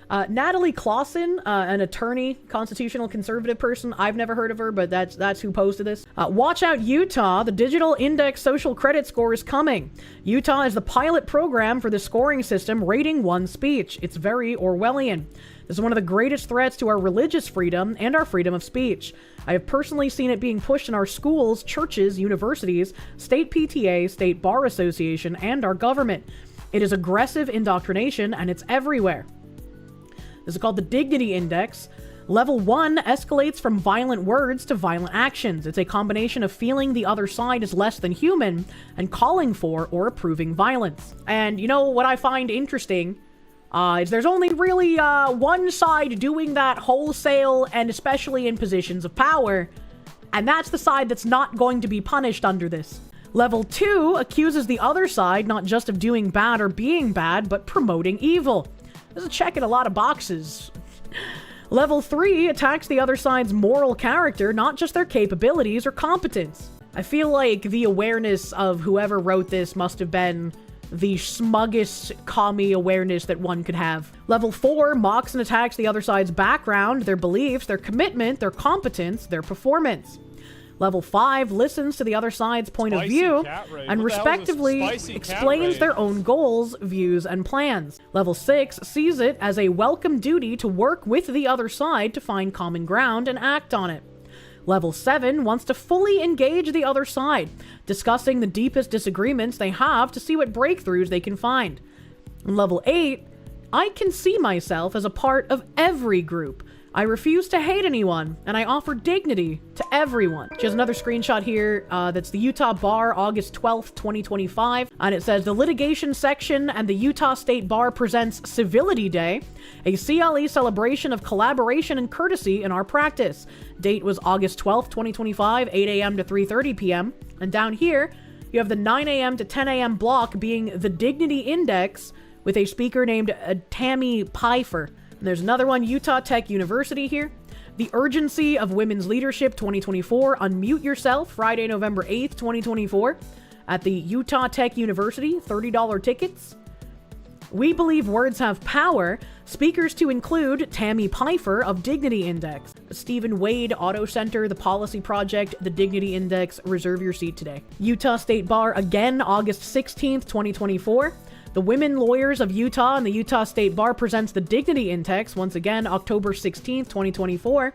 Natalie Clausen, an attorney, constitutional conservative person. I've never heard of her, but that's who posted this. Watch out, Utah. The digital index social credit score is coming. Utah is the pilot program for the scoring system rating one's speech. It's very Orwellian. This is one of the greatest threats to our religious freedom and our freedom of speech. I have personally seen it being pushed in our schools, churches, universities, state PTA, state bar association, and our government. It is aggressive indoctrination, and it's everywhere. This is called the Dignity Index. Level 1 escalates from violent words to violent actions. It's a combination of feeling the other side is less than human and calling for or approving violence. And you know what I find interesting is there's only really one side doing that wholesale, and especially in positions of power, and that's the side that's not going to be punished under this. Level 2 accuses the other side not just of doing bad or being bad, but promoting evil. This is checking a lot of boxes. Level 3 attacks the other side's moral character, not just their capabilities or competence. I feel like the awareness of whoever wrote this must have been the smuggest commie awareness that one could have. Level 4 mocks and attacks the other side's background, their beliefs, their commitment, their competence, their performance. Level 5 listens to the other side's point of view and respectively explains their own goals, views, and plans. Level 6 sees it as a welcome duty to work with the other side to find common ground and act on it. Level 7 wants to fully engage the other side, discussing the deepest disagreements they have to see what breakthroughs they can find. And Level 8, I can see myself as a part of every group. I refuse to hate anyone, and I offer dignity to everyone. She has another screenshot here that's the Utah Bar, August 12th, 2025. And it says, the litigation section and the Utah State Bar presents Civility Day, a CLE celebration of collaboration and courtesy in our practice. Date was August 12th, 2025, 8 a.m. to 3:30 p.m. And down here, you have the 9 a.m. to 10 a.m. block being the Dignity Index with a speaker named Tammy Pfeiffer. And there's another one, Utah Tech University here. The Urgency of Women's Leadership 2024. Unmute Yourself, Friday, November 8th, 2024. At the Utah Tech University, $30 tickets. We believe words have power. Speakers to include Tammy Pfeiffer of Dignity Index. Stephen Wade Auto Center, The Policy Project, The Dignity Index. Reserve your seat today. Utah State Bar, again, August 16th, 2024. The Women Lawyers of Utah and the Utah State Bar presents the Dignity Index, once again, October 16th, 2024,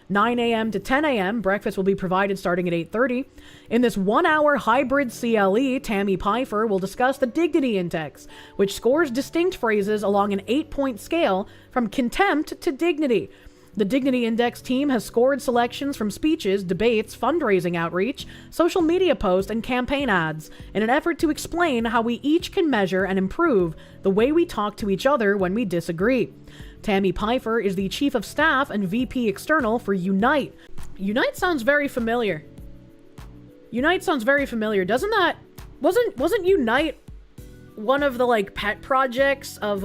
9 a.m. to 10 a.m. Breakfast will be provided starting at 8:30. In this 1-hour hybrid CLE, Tammy Pfeiffer will discuss the Dignity Index, which scores distinct phrases along an 8-point scale from contempt to dignity. The Dignity Index team has scored selections from speeches, debates, fundraising outreach, social media posts, and campaign ads in an effort to explain how we each can measure and improve the way we talk to each other when we disagree. Tammy Pfeiffer is the Chief of Staff and VP External for Unite. Unite sounds very familiar. Unite sounds very familiar. Doesn't that... Wasn't Unite one of the, like, pet projects of,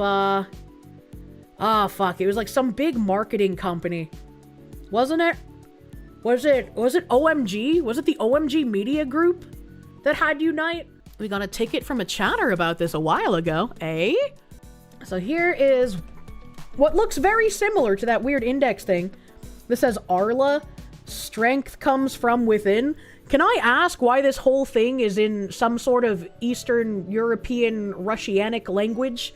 fuck. It was like some big marketing company. Wasn't it? Was it OMG? Was it the OMG Media Group that had Unite? We got a ticket from a chatter about this a while ago, eh? So here is what looks very similar to that weird index thing. This says Arla, strength comes from within. Can I ask why this whole thing is in some sort of Eastern European Russianic language?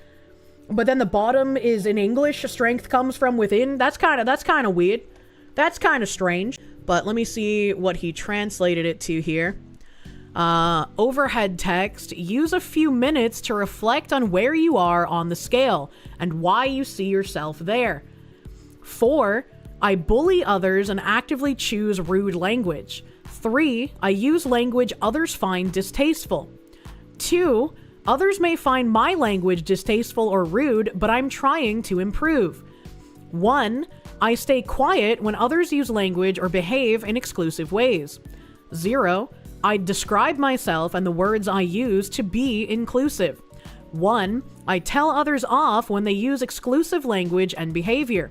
But then the bottom is in English, strength comes from within. That's kind of weird. That's kind of strange. But let me see what he translated it to here. Overhead text, use a few minutes to reflect on where you are on the scale and why you see yourself there. 4, I bully others and actively choose rude language. 3, I use language others find distasteful. 2, others may find my language distasteful or rude, but I'm trying to improve. 1, I stay quiet when others use language or behave in exclusive ways. 0, I describe myself and the words I use to be inclusive. 1, I tell others off when they use exclusive language and behavior.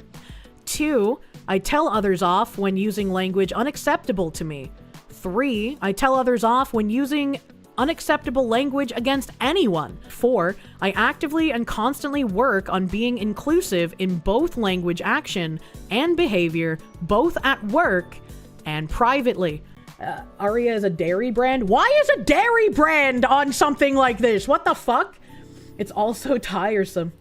2, I tell others off when using language unacceptable to me. 3, I tell others off when using unacceptable language against anyone. 4, I actively and constantly work on being inclusive in both language action and behavior, both at work and privately. Aria is a dairy brand? Why is a dairy brand on something like this? What the fuck? It's also tiresome.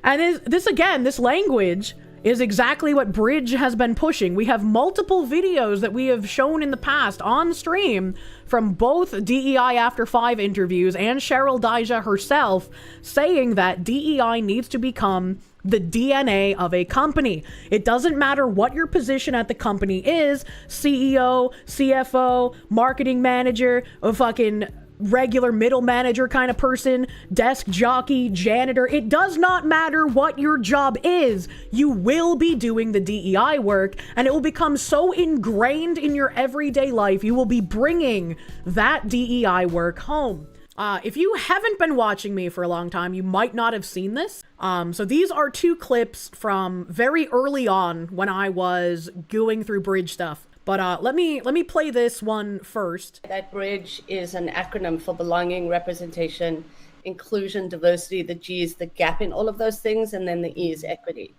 And this language is exactly what Bridge has been pushing. We have multiple videos that we have shown in the past on stream from both DEI After 5 interviews and Cheryl Daija herself saying that DEI needs to become the DNA of a company. It doesn't matter what your position at the company is, CEO, CFO, marketing manager, a fucking regular middle manager kind of person, desk jockey, janitor. It does not matter what your job is. You will be doing the DEI work, and it will become so ingrained in your everyday life. You will be bringing that DEI work home. If you haven't been watching me for a long time, you might not have seen this. So these are 2 clips from very early on when I was going through Bridge stuff. But let me play this one first. That Bridge is an acronym for belonging, representation, inclusion, diversity. The G is the gap in all of those things, and then the E is equity.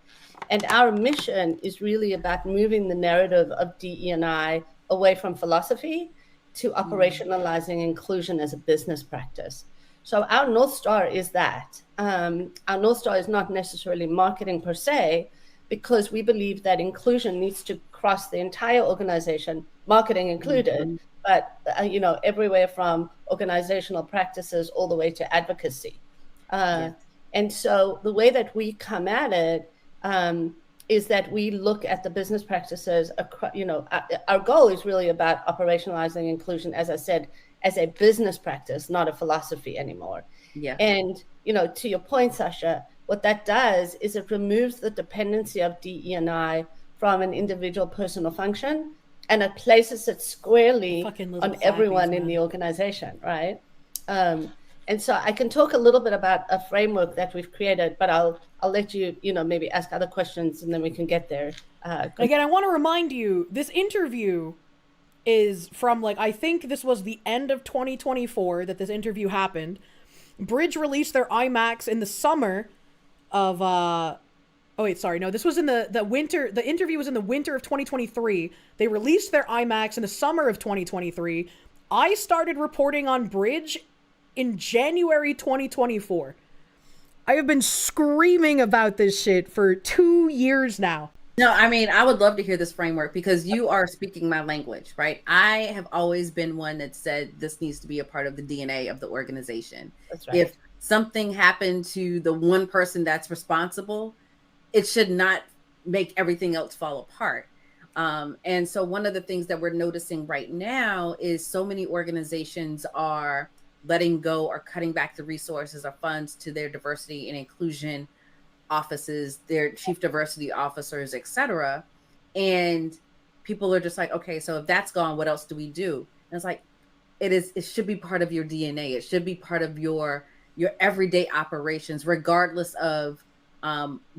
And our mission is really about moving the narrative of DE&I away from philosophy to operationalizing inclusion as a business practice. So our North Star is that. Our North Star is not necessarily marketing per se, because we believe that inclusion needs to cross the entire organization, marketing included, but everywhere from organizational practices all the way to advocacy. And so the way that we come at it is that we look at the business practices. Our goal is really about operationalizing inclusion, as I said, as a business practice, not a philosophy anymore. Yeah. And to your point, Sasha, what that does is it removes the dependency of DE&I from an individual person or function, and it places it squarely on everyone in the organization, right? And so I can talk a little bit about a framework that we've created, but I'll let you, maybe ask other questions and then we can get there. Again, I want to remind you, this interview is from I think this was the end of 2024 that this interview happened. Bridge released their IMAX in the summer of this was in the winter. The interview was in the winter of 2023. They released their IMAX in the summer of 2023. I started reporting on Bridge in January 2024. I have been screaming about this shit for 2 years now. No, I mean, I would love to hear this framework because you are speaking my language, right? I have always been one that said this needs to be a part of the DNA of the organization. That's right. If something happened to the one person that's responsible, it should not make everything else fall apart. And so one of the things that we're noticing right now is so many organizations are letting go or cutting back the resources or funds to their diversity and inclusion offices, their chief diversity officers, etc. And people are just like, okay, so if that's gone, what else do we do? And it's like, it should be part of your DNA. It should be part of your everyday operations, regardless of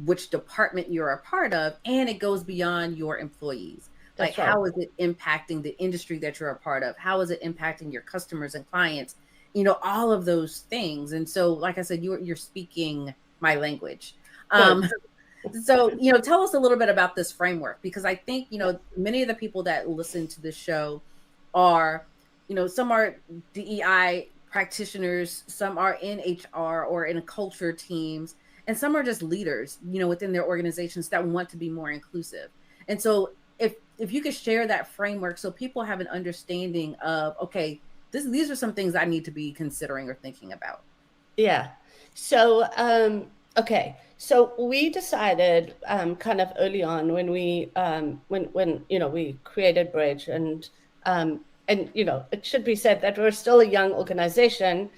which department you're a part of. And it goes beyond your employees. That's right. How is it impacting the industry that you're a part of? How is it impacting your customers and clients? All of those things. And so, like I said, you're speaking my language. So, tell us a little bit about this framework, because I think, many of the people that listen to this show are, some are DEI practitioners, some are in HR or in culture teams, and some are just leaders, within their organizations that want to be more inclusive. And so if you could share that framework so people have an understanding of, okay, these are some things I need to be considering or thinking about. Yeah. So, okay. So we decided kind of early on when we we created Bridge, and it should be said that we're still a young organization.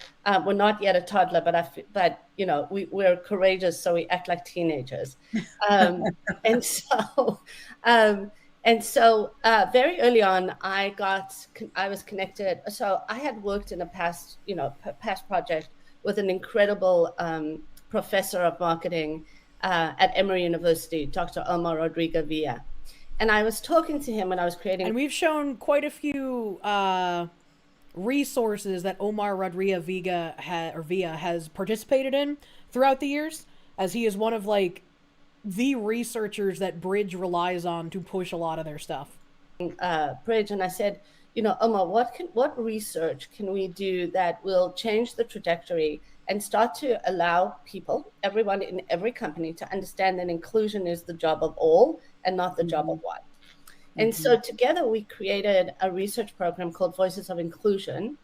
We're not yet a toddler, but we're courageous, so we act like teenagers. And so very early on, I was connected. So I had worked in a past project with an incredible professor of marketing at Emory University, Dr. Omar Rodrigo Villa. And I was talking to him when I was creating. And we've shown quite a few resources that Omar Rodriguez Villa has participated in throughout the years, as he is one of like the researchers that Bridge relies on to push a lot of their stuff. Bridge, and I said, you know, Omar, what research can we do that will change the trajectory and start to allow people, everyone in every company, to understand that inclusion is the job of all and not the job of one. And so together we created a research program called Voices of Inclusion.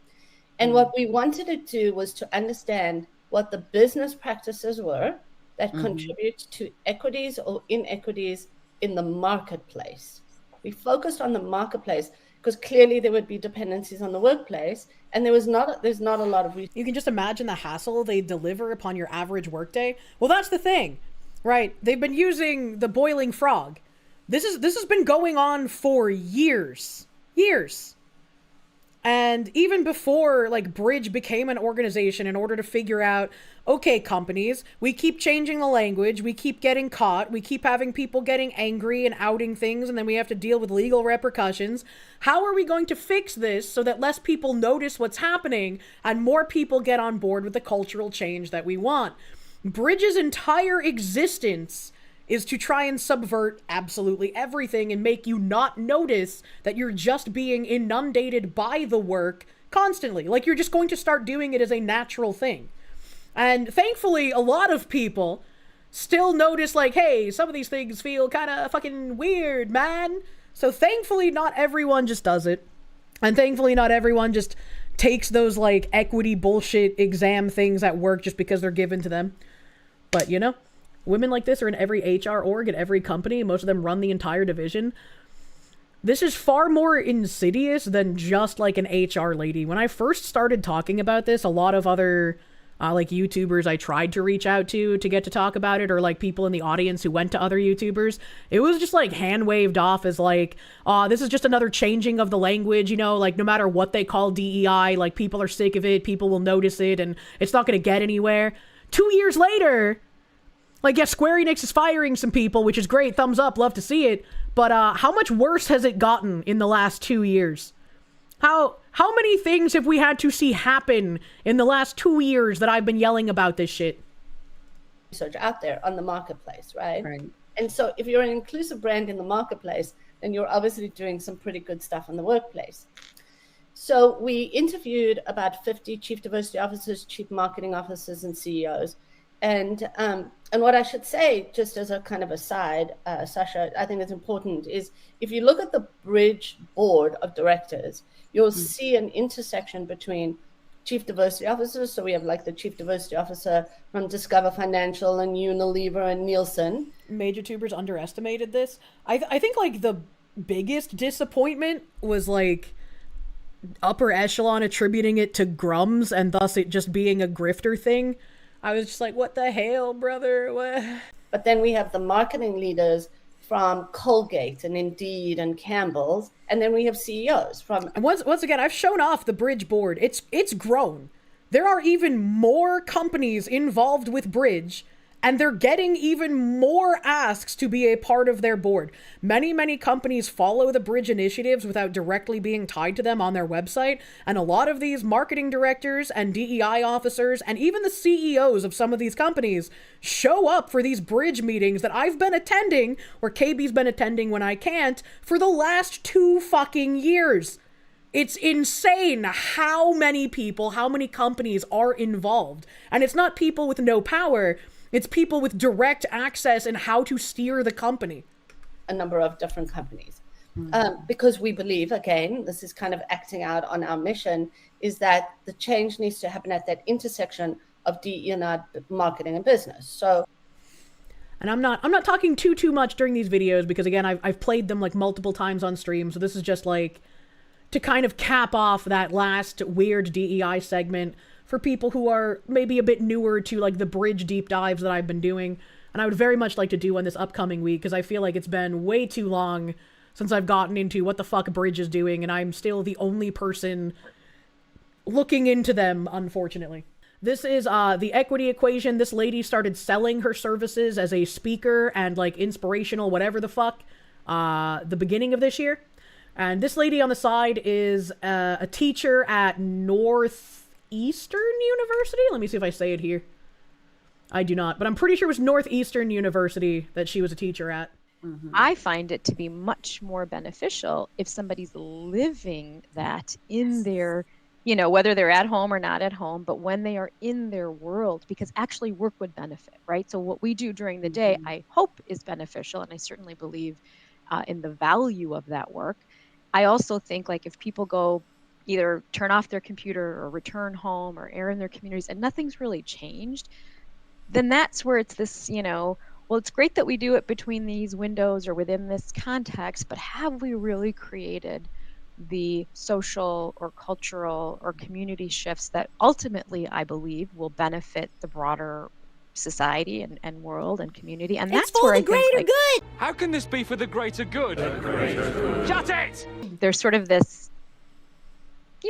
And what we wanted to do was to understand what the business practices were that contribute to equities or inequities in the marketplace. We focused on the marketplace because clearly there would be dependencies on the workplace, and there's not a lot of research. You can just imagine the hassle they deliver upon your average workday. Well, that's the thing, right? They've been using the boiling frog. This has been going on for years. And even before like Bridge became an organization in order to figure out, okay, companies, we keep changing the language, we keep getting caught, we keep having people getting angry and outing things, and then we have to deal with legal repercussions. How are we going to fix this so that less people notice what's happening and more people get on board with the cultural change that we want? Bridge's entire existence is to try and subvert absolutely everything and make you not notice that you're just being inundated by the work constantly. Like, you're just going to start doing it as a natural thing. And thankfully, a lot of people still notice, like, hey, some of these things feel kind of fucking weird, man. So thankfully, not everyone just does it. And thankfully, not everyone just takes those, like, equity bullshit exam things at work just because they're given to them. But, you know, women like this are in every HR org at every company. Most of them run the entire division. This is far more insidious than just like an HR lady. When I first started talking about this, a lot of other like YouTubers I tried to reach out to get to talk about it, or like people in the audience who went to other YouTubers, it was just like hand waved off as like, this is just another changing of the language, you know, like no matter what they call DEI, like people are sick of it, people will notice it, and it's not going to get anywhere. 2 years later, like, yeah, Square Enix is firing some people, which is great. Thumbs up. Love to see it. But how much worse has it gotten in the last 2 years? How many things have we had to see happen in the last 2 years that I've been yelling about this shit? Research out there on the marketplace, right? And so if you're an inclusive brand in the marketplace, then you're obviously doing some pretty good stuff in the workplace. So we interviewed about 50 chief diversity officers, chief marketing officers, and CEOs. And what I should say, just as a kind of aside, Sasha, I think it's important, is if you look at the Bridge board of directors, you'll see an intersection between chief diversity officers. So we have like the chief diversity officer from Discover Financial and Unilever and Nielsen. Major tubers underestimated this. I think like the biggest disappointment was like upper echelon attributing it to Grums and thus it just being a grifter thing. I was just like, what the hell, brother? What? But then we have the marketing leaders from Colgate and Indeed and Campbell's, and then we have CEOs from... And once again, I've shown off the Bridge board. It's grown. There are even more companies involved with Bridge, and they're getting even more asks to be a part of their board. Many companies follow the Bridge initiatives without directly being tied to them on their website, and a lot of these marketing directors and DEI officers and even the CEOs of some of these companies show up for these Bridge meetings that I've been attending, or KB's been attending when I can't, for the last 2 fucking years. It's insane how many people, how many companies are involved. And it's not people with no power, it's people with direct access in how to steer the company. A number of different companies. Because we believe, again, this is kind of acting out on our mission, is that the change needs to happen at that intersection of DE&I, marketing and business. So, and I'm not talking too much during these videos because again, I've played them like multiple times on stream. So this is just like to kind of cap off that last weird DEI segment for people who are maybe a bit newer to like the Bridge deep dives that I've been doing. And I would very much like to do on this upcoming week because I feel like it's been way too long since I've gotten into what the fuck Bridge is doing, and I'm still the only person looking into them, unfortunately. This is the equity equation. This lady started selling her services as a speaker and like inspirational whatever the fuck the beginning of this year. And this lady on the side is a teacher at Northeastern University. Let me see if I say it here. I do not, but I'm pretty sure it was Northeastern University that she was a teacher at. Mhm. I find it to be much more beneficial if somebody's living that in their, whether they're at home or not at home, but when they are in their world, because actually work would benefit, right? So what we do during the day, I hope is beneficial, and I certainly believe in the value of that work. I also think, like, if people go either turn off their computer or return home or air in their communities and nothing's really changed, then that's where it's this, well, it's great that we do it between these windows or within this context, but have we really created the social or cultural or community shifts that ultimately, I believe, will benefit the broader society and world and community? And that's where I think, like, good. How can this be for the greater good? Shut it! There's sort of this,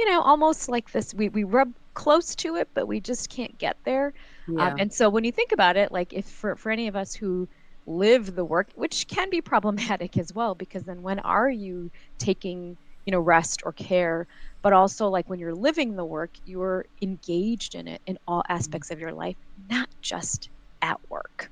almost like this, we rub close to it, but we just can't get there. Yeah. And so when you think about it, like, if for any of us who live the work, which can be problematic as well, because then when are you taking, rest or care? But also, like, when you're living the work, you're engaged in it in all aspects of your life, not just at work.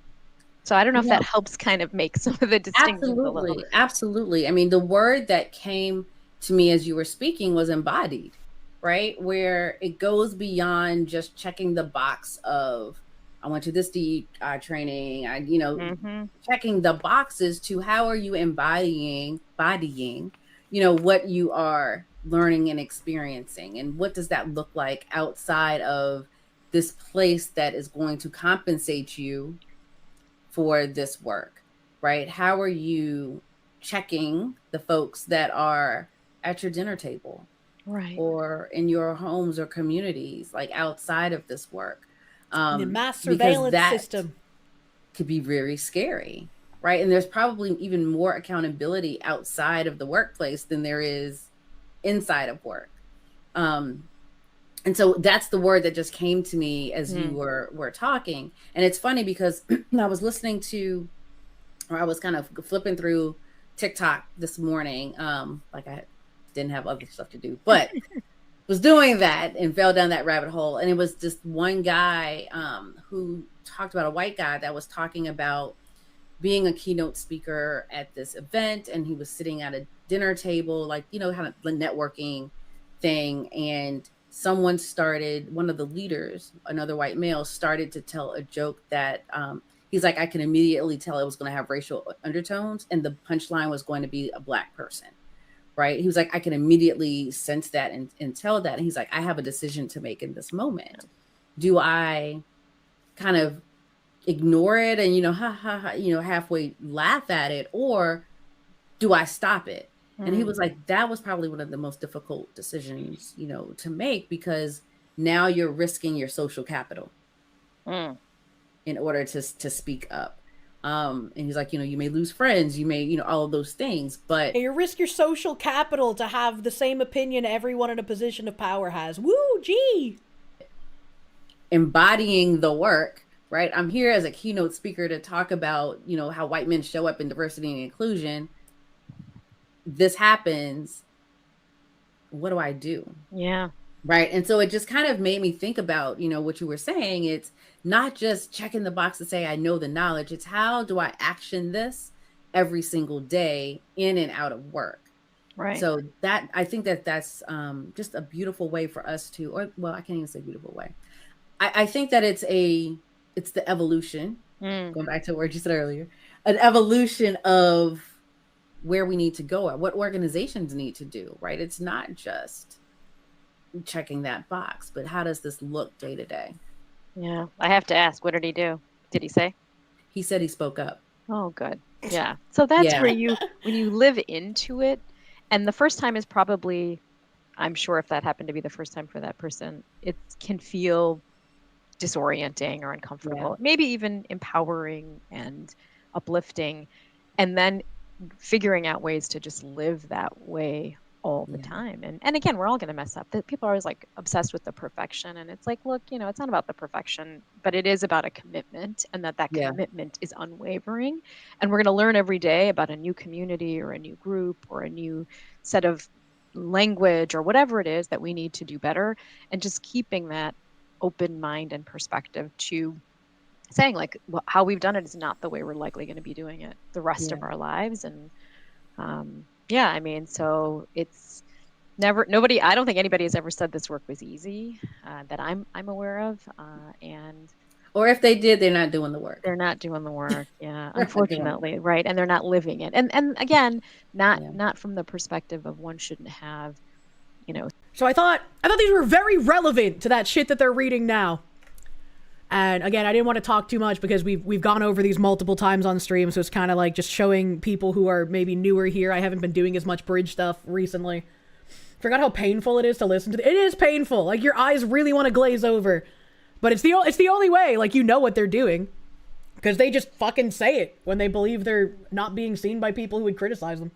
So I don't know if that helps kind of make some of the distinctions a little. Absolutely. I mean, the word that came to me as you were speaking was embodied, right? Where it goes beyond just checking the box of, I went to this DEI training, checking the boxes to how are you embodying, what you are learning and experiencing, and what does that look like outside of this place that is going to compensate you for this work, right? How are you checking the folks that are at your dinner table, Right, or in your homes or communities, like outside of this work? The mass surveillance system could be very scary, right? And there's probably even more accountability outside of the workplace than there is inside of work. And so that's the word that just came to me as you were talking. And it's funny because I was listening to, or I was kind of flipping through TikTok this morning. Like, I didn't have other stuff to do, but was doing that and fell down that rabbit hole. And it was just one guy who talked about, a white guy that was talking about being a keynote speaker at this event. And he was sitting at a dinner table, like, kind of the networking thing. And someone started, one of the leaders, another white male, started to tell a joke that he's like, I can immediately tell it was going to have racial undertones. And the punchline was going to be a Black person, right? He was like, I can immediately sense that and tell that. And he's like, I have a decision to make in this moment. Do I kind of ignore it and, halfway laugh at it, or do I stop it? And he was like, that was probably one of the most difficult decisions, to make, because now you're risking your social capital in order to speak up. And he's like, you may lose friends, you may, all of those things, but you risk your social capital to have the same opinion everyone in a position of power has. Woo, gee. Embodying the work, right? I'm here as a keynote speaker to talk about, how white men show up in diversity and inclusion. This happens. What do I do? Yeah. Right. And so it just kind of made me think about, what you were saying. It's not just checking the box to say, I know the knowledge. It's how do I action this every single day in and out of work? Right. So that, I think that's just a beautiful way for us to, or, well, I can't even say beautiful way. I think that it's the evolution, going back to what you said earlier, an evolution of where we need to go at, what organizations need to do, right? It's not just checking that box, but how does this look day to day? Yeah. I have to ask, what did he do? Did he say? He said he spoke up. Oh, good. Yeah. So that's where when you live into it, and the first time is probably, I'm sure if that happened to be the first time for that person, it can feel disorienting or uncomfortable, maybe even empowering and uplifting. And then figuring out ways to just live that way all the time. And again, we're all going to mess up. That people are always like obsessed with the perfection, and it's like, look, it's not about the perfection, but it is about a commitment, and that commitment is unwavering. And we're going to learn every day about a new community or a new group or a new set of language or whatever it is that we need to do better, and just keeping that open mind and perspective to saying like, well, how we've done it is not the way we're likely going to be doing it the rest of our lives. And I mean, so it's nobody, I don't think anybody has ever said this work was easy, that I'm aware of. Or if they did, they're not doing the work. They're not doing the work. Yeah. Unfortunately. Right. And they're not living it. And again, not from the perspective of one shouldn't have, So I thought these were very relevant to that shit that they're reading now. And again, I didn't want to talk too much because we've gone over these multiple times on stream, so it's kind of like just showing people who are maybe newer here. I haven't been doing as much bridge stuff recently. Forgot how painful it is to listen to. It is painful. Like, your eyes really want to glaze over. But it's the only way. Like, what they're doing. Because they just fucking say it when they believe they're not being seen by people who would criticize them.